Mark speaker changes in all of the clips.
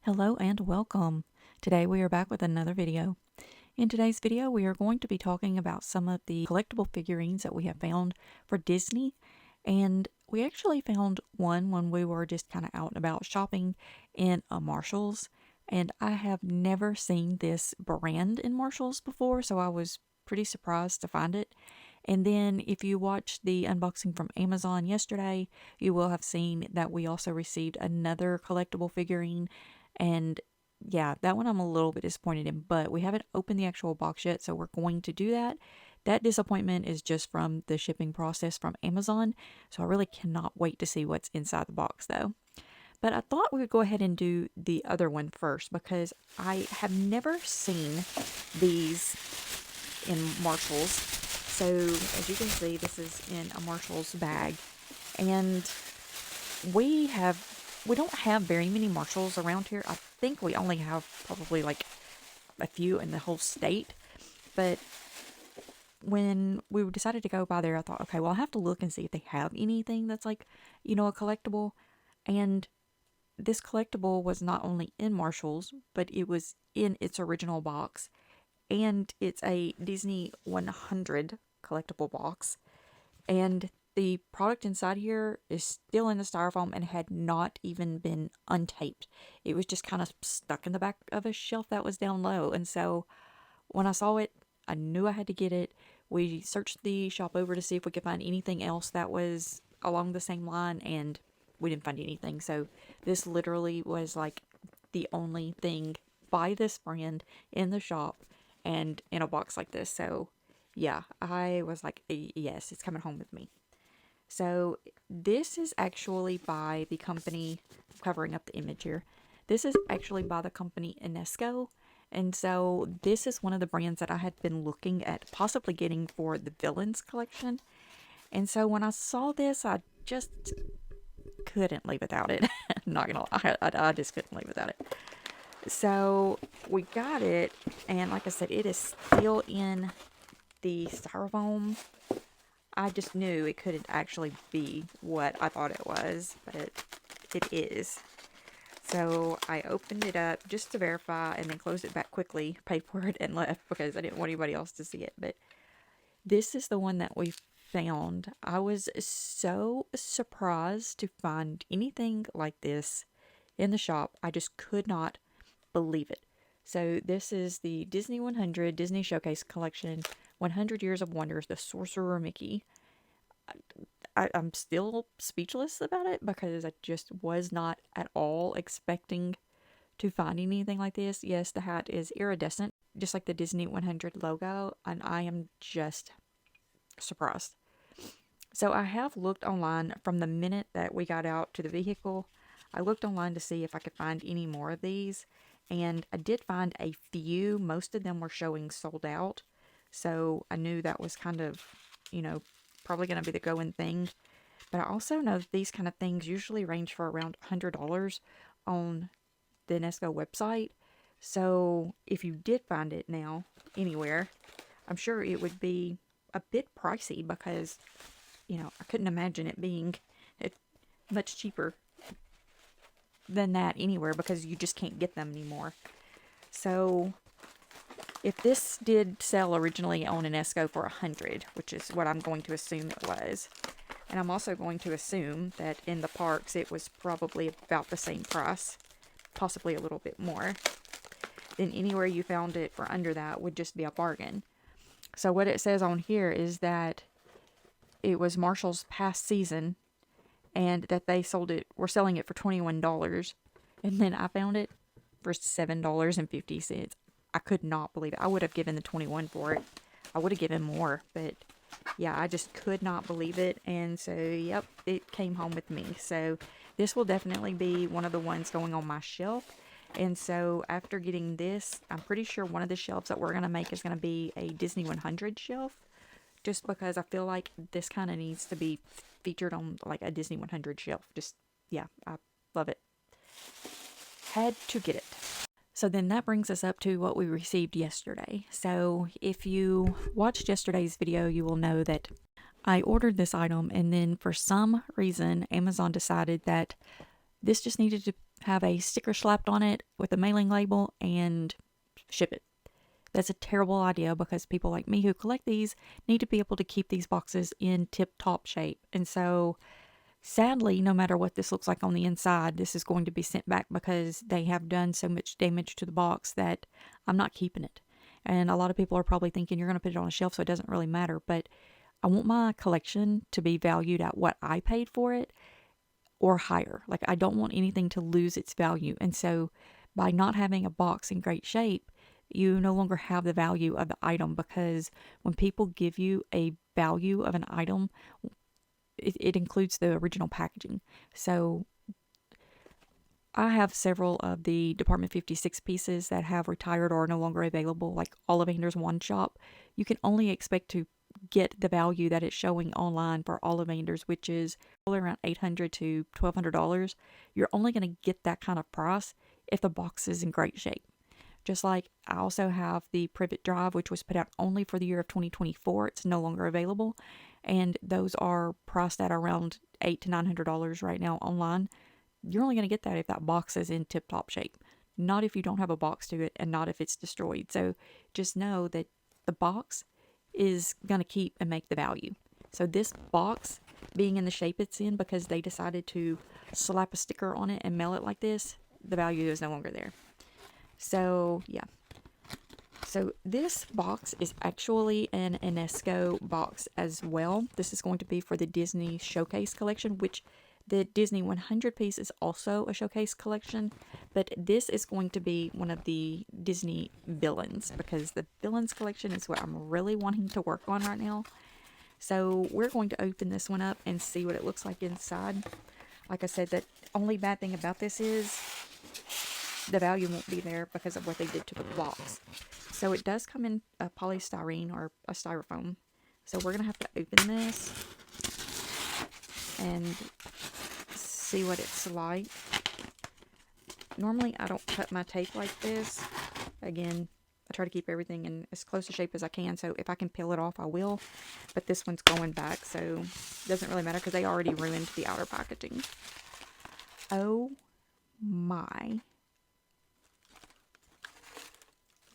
Speaker 1: Hello and welcome. Today we are back with another video. In today's video we are going to be talking about some of the collectible figurines that we have found for Disney, and we actually found one when we were just kind of out and about shopping in a Marshall's, and I have never seen this brand in Marshall's before, so I was pretty surprised to find it. And then if you watched the unboxing from Amazon yesterday, you will have seen that we also received another collectible figurine. And yeah, that one I'm a little bit disappointed in, but we haven't opened the actual box yet, so we're going to do that. That disappointment is just from the shipping process from Amazon, so I really cannot wait to see what's inside the box though. But I thought we would go ahead and do the other one first because I have never seen these in Marshall's. So as you can see, this is in a Marshall's bag, and we don't have very many Marshalls around here. I think we only have probably like a few in the whole state. But when we decided to go by there, I thought, okay, well, I'll have to look and see if they have anything that's like, a collectible. And this collectible was not only in Marshall's, but it was in its original box. And it's a Disney 100 collectible box. And the product inside here is still in the styrofoam and had not even been untaped. It was just kind of stuck in the back of a shelf that was down low. And so when I saw it, I knew I had to get it. We searched the shop over to see if we could find anything else that was along the same line, and we didn't find anything. So this literally was like the only thing by this brand in the shop and in a box like this. So yeah, I was like, yes, it's coming home with me. So this is actually by the company, I'm covering up the image here. This is actually by the company Enesco. And so this is one of the brands that I had been looking at possibly getting for the Villains collection. And so when I saw this, I just couldn't leave without it. Not gonna lie, I just couldn't leave without it. So we got it, and like I said, it is still in the styrofoam. I just knew it couldn't actually be what I thought it was, but it is. So I opened it up just to verify and then closed it back quickly, paid for it, and left because I didn't want anybody else to see it. But this is the one that we found. I was so surprised to find anything like this in the shop. I just could not believe it. So this is the Disney 100 Disney Showcase Collection 100 Years of Wonders, the Sorcerer Mickey. I'm still speechless about it because I just was not at all expecting to find anything like this. Yes, the hat is iridescent, just like the Disney 100 logo, and I am just surprised. So I have looked online from the minute that we got out to the vehicle. I looked online to see if I could find any more of these, and I did find a few. Most of them were showing sold out. So I knew that was kind of, probably going to be the going thing. But I also know that these kind of things usually range for around $100 on the Enesco website. So if you did find it now anywhere, I'm sure it would be a bit pricey because, I couldn't imagine it being much cheaper than that anywhere because you just can't get them anymore. So if this did sell originally on Enesco for $100, which is what I'm going to assume it was, and I'm also going to assume that in the parks it was probably about the same price, possibly a little bit more, then anywhere you found it for under that would just be a bargain. So what it says on here is that it was Marshall's past season and that they were selling it for $21, and then I found it for $7.50. I could not believe it. I would have given the $21 for it. I would have given more, but yeah, I just could not believe it. And so, yep, it came home with me. So this will definitely be one of the ones going on my shelf. And so after getting this, I'm pretty sure one of the shelves that we're going to make is going to be a Disney 100 shelf, just because I feel like this kind of needs to be featured on like a Disney 100 shelf. Just, yeah, I love it. Had to get it. So then that brings us up to what we received yesterday. So if you watched yesterday's video, you will know that I ordered this item, and then for some reason Amazon decided that this just needed to have a sticker slapped on it with a mailing label and ship it. That's a terrible idea because people like me who collect these need to be able to keep these boxes in tip-top shape. And so sadly, no matter what this looks like on the inside, this is going to be sent back because they have done so much damage to the box that I'm not keeping it. And a lot of people are probably thinking you're going to put it on a shelf, so it doesn't really matter. But I want my collection to be valued at what I paid for it or higher. Like, I don't want anything to lose its value. And so by not having a box in great shape, you no longer have the value of the item, because when people give you a value of an item, it includes the original packaging. So I have several of the Department 56 pieces that have retired or are no longer available, like Ollivander's One Shop. You can only expect to get the value that it's showing online for Ollivander's, which is probably around $800 to $1,200. You're only going to get that kind of price if the box is in great shape. Just like I also have the Privet Drive, which was put out only for the year of 2024. It's no longer available. And those are priced at around $800 to $900 right now online. You're only going to get that if that box is in tip-top shape. Not if you don't have a box to it, and not if it's destroyed. So just know that the box is going to keep and make the value. So this box being in the shape it's in because they decided to slap a sticker on it and mail it like this, the value is no longer there. So yeah, so this box is actually an Enesco box as well. This is going to be for the Disney Showcase collection, which the Disney 100 piece is also a showcase collection, but this is going to be one of the Disney villains, because the villains collection is what I'm really wanting to work on right now. So we're going to open this one up and see what it looks like inside. Like I said, the only bad thing about this is the value won't be there because of what they did to the box. So it does come in a polystyrene or a styrofoam. So we're going to have to open this and see what it's like. Normally I don't cut my tape like this. Again, I try to keep everything in as close to shape as I can, so if I can peel it off I will. But this one's going back, so it doesn't really matter because they already ruined the outer packaging. Oh my.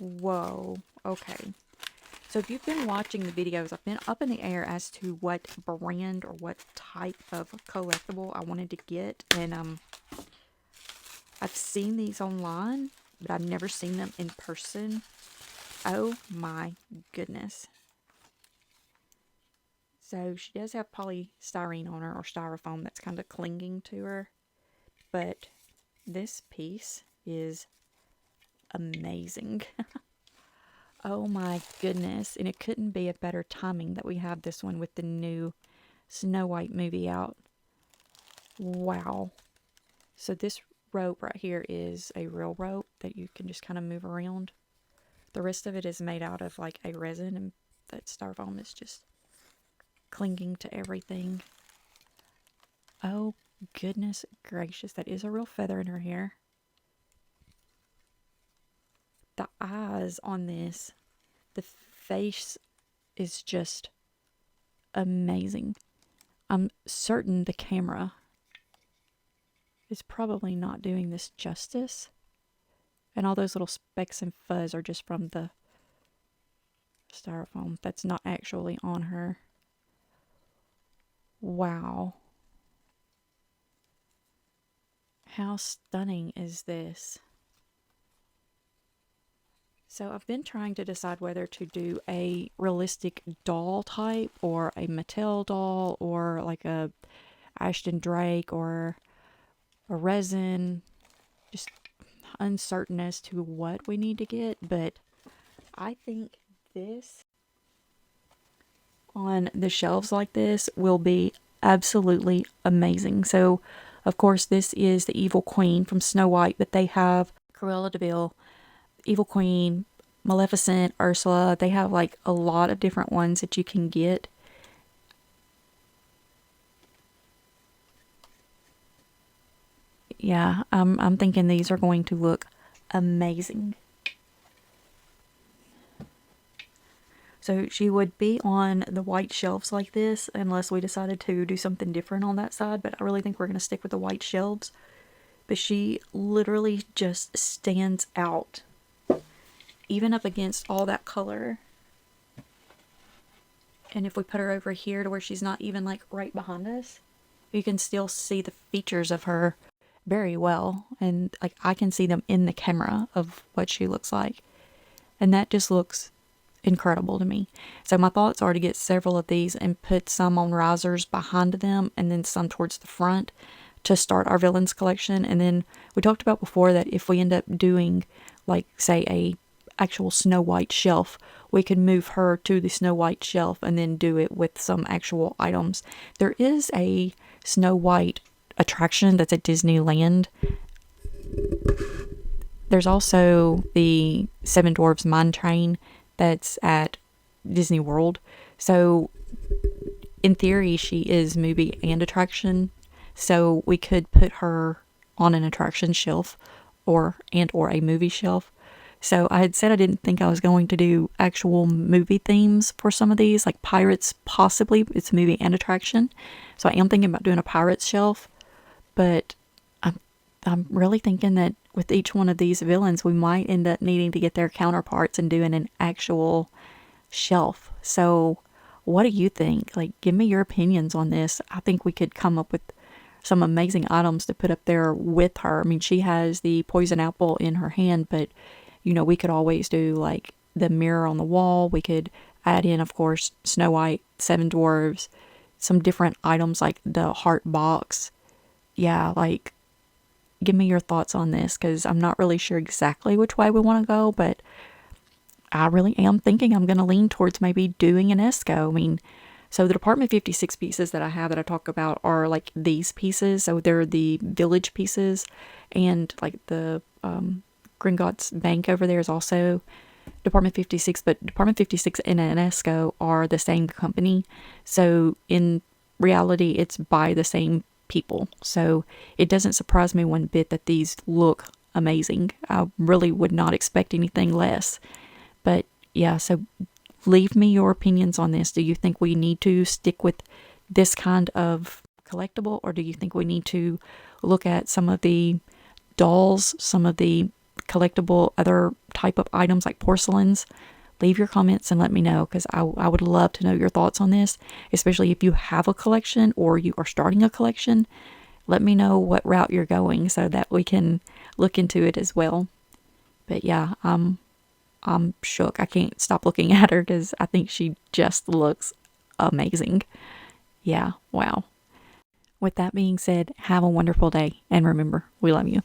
Speaker 1: Whoa. Okay. So if you've been watching the videos, I've been up in the air as to what brand or what type of collectible I wanted to get. And I've seen these online, but I've never seen them in person. Oh my goodness. So she does have polystyrene on her, or styrofoam, that's kind of clinging to her. But this piece is amazing. Oh my goodness. And it couldn't be a better timing that we have this one with the new Snow White movie out. Wow. So this rope right here is a real rope that you can just kind of move around. The rest of it is made out of like a resin, and that styrofoam is just clinging to everything. Oh goodness gracious, that is a real feather in her hair. The eyes on this, the face is just amazing. I'm certain the camera is probably not doing this justice. And all those little specks and fuzz are just from the styrofoam. That's not actually on her. Wow. How stunning is this? So I've been trying to decide whether to do a realistic doll type or a Mattel doll or like a Ashton Drake or a resin. Just uncertain as to what we need to get, but I think this on the shelves like this will be absolutely amazing. So of course this is the Evil Queen from Snow White, but they have Cruella de Vil, Evil Queen, Maleficent, Ursula. They have like a lot of different ones that you can get. Yeah, I'm thinking these are going to look amazing. So she would be on the white shelves like this unless we decided to do something different on that side, but I really think we're going to stick with the white shelves but she literally just stands out, even up against all that color. And if we put her over here to where she's not even like right behind us, you can still see the features of her very well. And like I can see them in the camera of what she looks like. And that just looks incredible to me. So my thoughts are to get several of these and put some on risers behind them and then some towards the front to start our villains collection. And then we talked about before that if we end up doing like say a actual Snow White shelf, we could move her to the Snow White shelf and then do it with some actual items. There is a Snow White attraction that's at Disneyland. There's also the Seven Dwarfs Mine Train that's at Disney World. So in theory, she is movie and attraction. So we could put her on an attraction shelf or a movie shelf. So I had said I didn't think I was going to do actual movie themes for some of these, like Pirates possibly. It's movie and attraction. So I am thinking about doing a Pirates shelf. But I'm really thinking that with each one of these villains, we might end up needing to get their counterparts and doing an actual shelf. So what do you think? Like, give me your opinions on this. I think we could come up with some amazing items to put up there with her. I mean, she has the poison apple in her hand, but, you know, we could always do, like, the mirror on the wall. We could add in, of course, Snow White, Seven Dwarves, some different items like the heart box. Yeah, like, give me your thoughts on this, because I'm not really sure exactly which way we want to go, but I really am thinking I'm going to lean towards maybe doing an Enesco. I mean, so the Department 56 pieces that I have that I talk about are like these pieces. So they're the village pieces, and like the Gringotts Bank over there is also Department 56, but Department 56 and Enesco are the same company. So in reality, it's by the same people. So it doesn't surprise me one bit that these look amazing. I really would not expect anything less. But yeah, so leave me your opinions on this. Do you think we need to stick with this kind of collectible, or do you think we need to look at some of the dolls, some of the collectible other type of items like porcelains? Leave your comments and let me know, because I would love to know your thoughts on this, especially if you have a collection or you are starting a collection. Let me know what route you're going so that we can look into it as well. But yeah, I'm shook. I can't stop looking at her because I think she just looks amazing. Yeah, wow. With that being said, have a wonderful day, and remember, we love you.